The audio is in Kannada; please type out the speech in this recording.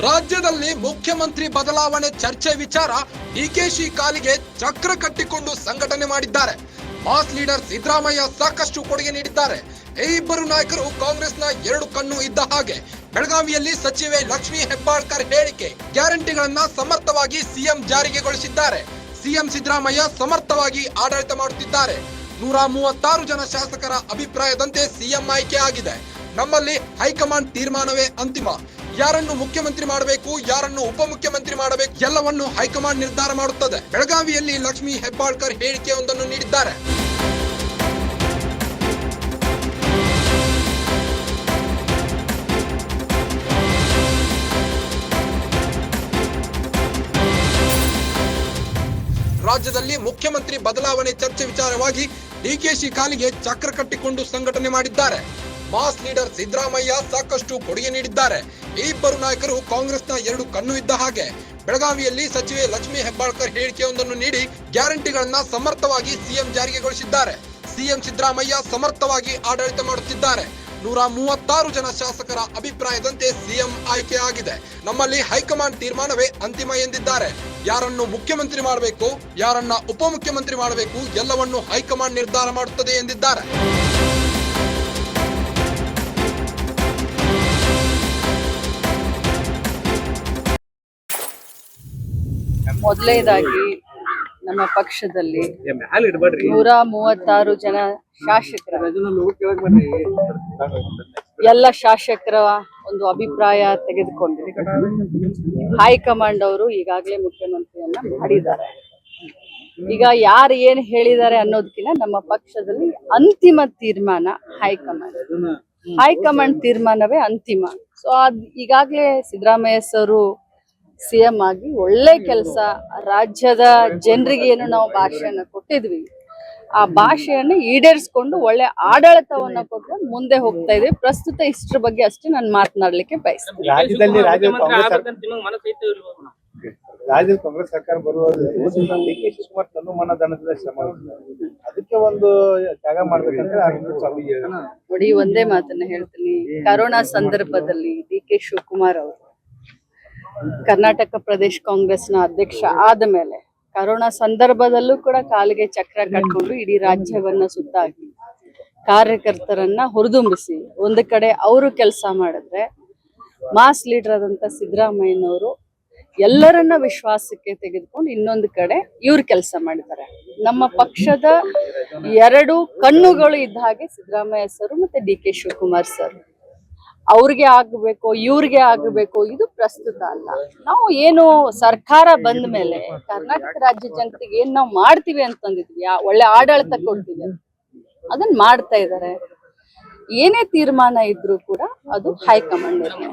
ರಾಜ್ಯದಲ್ಲಿ ಮುಖ್ಯಮಂತ್ರಿ ಬದಲಾವಣೆ ಚರ್ಚೆ ವಿಚಾರ ಡಿಕೆಶಿ ಕಾಲಿಗೆ ಚಕ್ರ ಕಟ್ಟಿಕೊಂಡು ಸಂಘಟನೆ ಮಾಡಿದ್ದಾರೆ. ಮಾಸ್ ಲೀಡರ್ ಸಿದ್ದರಾಮಯ್ಯ ಸಾಕಷ್ಟು ಕೊಡುಗೆ ನೀಡಿದ್ದಾರೆ. ಈ ಇಬ್ಬರು ನಾಯಕರು ಕಾಂಗ್ರೆಸ್ನ ಎರಡು ಕಣ್ಣು ಇದ್ದ ಹಾಗೆ. ಬೆಳಗಾವಿಯಲ್ಲಿ ಸಚಿವೆ ಲಕ್ಷ್ಮೀ ಹೆಬ್ಬಾಳ್ಕರ್ ಹೇಳಿಕೆ ಗ್ಯಾರಂಟಿಗಳನ್ನ ಸಮರ್ಥವಾಗಿ ಸಿಎಂ ಜಾರಿಗೆಗೊಳಿಸಿದ್ದಾರೆ. ಸಿಎಂ ಸಿದ್ದರಾಮಯ್ಯ ಸಮರ್ಥವಾಗಿ ಆಡಳಿತ ಮಾಡುತ್ತಿದ್ದಾರೆ. 136 ಜನ ಶಾಸಕರ ಅಭಿಪ್ರಾಯದಂತೆ ಸಿಎಂ ಆಯ್ಕೆ ಆಗಿದೆ. ನಮ್ಮಲ್ಲಿ ಹೈಕಮಾಂಡ್ ತೀರ್ಮಾನವೇ ಅಂತಿಮ. ಯಾರನ್ನು ಮುಖ್ಯಮಂತ್ರಿ ಮಾಡಬೇಕು, ಯಾರನ್ನು ಉಪಮುಖ್ಯಮಂತ್ರಿ ಮಾಡಬೇಕು ಎಲ್ಲವನ್ನು ಹೈಕಮಾಂಡ್ ನಿರ್ಧಾರ ಮಾಡುತ್ತದೆ. ಬೆಳಗಾವಿಯಲ್ಲಿ ಲಕ್ಷ್ಮೀ ಹೆಬ್ಬಾಳ್ಕರ್ ಹೇಳಿಕೆಯೊಂದನ್ನು ನೀಡಿದ್ದಾರೆ. ರಾಜ್ಯದಲ್ಲಿ ಮುಖ್ಯಮಂತ್ರಿ ಬದಲಾವಣೆ ಚರ್ಚೆ ವಿಚಾರವಾಗಿ ಡಿಕೆಶಿ ಕಾಲಿಗೆ ಚಕ್ರ ಕಟ್ಟಿಕೊಂಡು ಸಂಘಟನೆ ಮಾಡಿದ್ದಾರೆ. ಮಾಸ್ ಲೀಡರ್ ಸಿದ್ದರಾಮಯ್ಯ ಸಾಕಷ್ಟು ಕೊಡುಗೆ ನೀಡಿದ್ದಾರೆ. ಈ ಇಬ್ಬರು ನಾಯಕರು ಕಾಂಗ್ರೆಸ್ನ ಎರಡು ಕಣ್ಣು ಇದ್ದ ಹಾಗೆ. ಬೆಳಗಾವಿಯಲ್ಲಿ ಸಚಿವೆ ಲಕ್ಷ್ಮೀ ಹೆಬ್ಬಾಳ್ಕರ್ ಹೇಳಿಕೆಯೊಂದನ್ನು ನೀಡಿ ಗ್ಯಾರಂಟಿಗಳನ್ನ ಸಮರ್ಥವಾಗಿ ಸಿಎಂ ಜಾರಿಗೆಗೊಳಿಸಿದ್ದಾರೆ. ಸಿಎಂ ಸಿದ್ದರಾಮಯ್ಯ ಸಮರ್ಥವಾಗಿ ಆಡಳಿತ ಮಾಡುತ್ತಿದ್ದಾರೆ. 136 ಜನ ಶಾಸಕರ ಅಭಿಪ್ರಾಯದಂತೆ ಸಿಎಂ ಆಯ್ಕೆ ಆಗಿದೆ. ನಮ್ಮಲ್ಲಿ ಹೈಕಮಾಂಡ್ ತೀರ್ಮಾನವೇ ಅಂತಿಮ ಎಂದಿದ್ದಾರೆ. ಯಾರನ್ನು ಮುಖ್ಯಮಂತ್ರಿ ಮಾಡಬೇಕು, ಯಾರನ್ನ ಉಪಮುಖ್ಯಮಂತ್ರಿ ಮಾಡಬೇಕು ಎಲ್ಲವನ್ನು ಹೈಕಮಾಂಡ್ ನಿರ್ಧಾರ ಮಾಡುತ್ತದೆ ಎಂದಿದ್ದಾರೆ. ಮೊದಲನೇದಾಗಿ ನಮ್ಮ ಪಕ್ಷದಲ್ಲಿ 136 ಜನ ಶಾಸಕರ ಎಲ್ಲ ಶಾಸಕರ ಒಂದು ಅಭಿಪ್ರಾಯ ತೆಗೆದುಕೊಂಡು ಹೈಕಮಾಂಡ್ ಅವರು ಈಗಾಗಲೇ ಮುಖ್ಯಮಂತ್ರಿಯನ್ನ ಮಾಡಿದ್ದಾರೆ. ಈಗ ಯಾರು ಏನ್ ಹೇಳಿದ್ದಾರೆ ಅನ್ನೋದಕ್ಕಿಂತ ನಮ್ಮ ಪಕ್ಷದಲ್ಲಿ ಅಂತಿಮ ತೀರ್ಮಾನ ಹೈಕಮಾಂಡ್ ತೀರ್ಮಾನವೇ ಅಂತಿಮ. ಸೊ ಈಗಾಗಲೇ ಸಿದ್ದರಾಮಯ್ಯ ಸರು ಸಿಎಂ ಆಗಿ ಒಳ್ಳೆ ಕೆಲಸ, ರಾಜ್ಯದ ಜನರಿಗೆ ಏನು ನಾವು ಭಾಷೆಯನ್ನ ಕೊಟ್ಟಿದ್ವಿ ಆ ಭಾಷೆಯನ್ನ ಈಡೇರಿಸಿಕೊಂಡು ಒಳ್ಳೆ ಆಡಳಿತವನ್ನ ಕೊಟ್ಟು ಮುಂದೆ ಹೋಗ್ತಾ ಇದ್ವಿ. ಪ್ರಸ್ತುತ ಇಷ್ಟರ ಬಗ್ಗೆ ಅಷ್ಟೇ ನಾನು ಮಾತನಾಡ್ಲಿಕ್ಕೆ ಬಯಸ್ತೀನಿ. ರಾಜ್ಯದ ಕಾಂಗ್ರೆಸ್ ಸರ್ಕಾರ ಡಿಕೆ ಶಿವಕುಮಾರ್ ತನುಮಾನಧನದ ಶ್ರಮ ಅದಕ್ಕೆ ಒಂದು ತ್ಯಾಗ ಮಾಡ್ಬೇಕಂತ ನೋಡಿ, ಒಂದೇ ಮಾತನ್ನ ಹೇಳ್ತೀನಿ. ಕರೋನಾ ಸಂದರ್ಭದಲ್ಲಿ ಡಿಕೆ ಶಿವಕುಮಾರ್ ಅವರು ಕರ್ನಾಟಕ ಪ್ರದೇಶ ಕಾಂಗ್ರೆಸ್ನ ಅಧ್ಯಕ್ಷ ಆದ ಮೇಲೆ ಕರೋನಾ ಸಂದರ್ಭದಲ್ಲೂ ಕೂಡ ಕಾಲಿಗೆ ಚಕ್ರ ಕಟ್ಕೊಂಡು ಇಡೀ ರಾಜ್ಯವನ್ನ ಸುತ್ತಾಕಿ ಕಾರ್ಯಕರ್ತರನ್ನ ಹುರಿದುಂಬಿಸಿ ಒಂದು ಕಡೆ ಅವರು ಕೆಲಸ ಮಾಡಿದ್ರೆ, ಮಾಸ್ ಲೀಡರ್ ಆದಂತ ಸಿದ್ದರಾಮಯ್ಯನವರು ಎಲ್ಲರನ್ನ ವಿಶ್ವಾಸಕ್ಕೆ ತೆಗೆದುಕೊಂಡು ಇನ್ನೊಂದು ಕಡೆ ಇವ್ರು ಕೆಲಸ ಮಾಡಿದ್ದಾರೆ. ನಮ್ಮ ಪಕ್ಷದ ಎರಡು ಕಣ್ಣುಗಳು ಇದ್ದ ಹಾಗೆ ಸಿದ್ದರಾಮಯ್ಯ ಸರ್ ಮತ್ತೆ ಡಿಕೆ ಶಿವಕುಮಾರ್ ಸರ್. ಅವ್ರಿಗೆ ಆಗ್ಬೇಕು, ಇವ್ರಿಗೆ ಆಗ್ಬೇಕು, ಇದು ಪ್ರಸ್ತುತ ಅಲ್ಲ. ನಾವು ಏನು ಸರ್ಕಾರ ಬಂದ ಮೇಲೆ ಕರ್ನಾಟಕ ರಾಜ್ಯ ಜನತೆಗೆ ಏನ್ ನಾವು ಮಾಡ್ತೀವಿ ಅಂತಂದಿದ್ವಿ, ಒಳ್ಳೆ ಆಡಳಿತ ಕೊಡ್ತೀವಿ, ಅದನ್ನ ಮಾಡ್ತಾ ಇದ್ದಾರೆ. ಏನೇ ತೀರ್ಮಾನ ಇದ್ರೂ ಕೂಡ ಅದು ಹೈಕಮಾಂಡ್ ನಿರ್ಣಯ.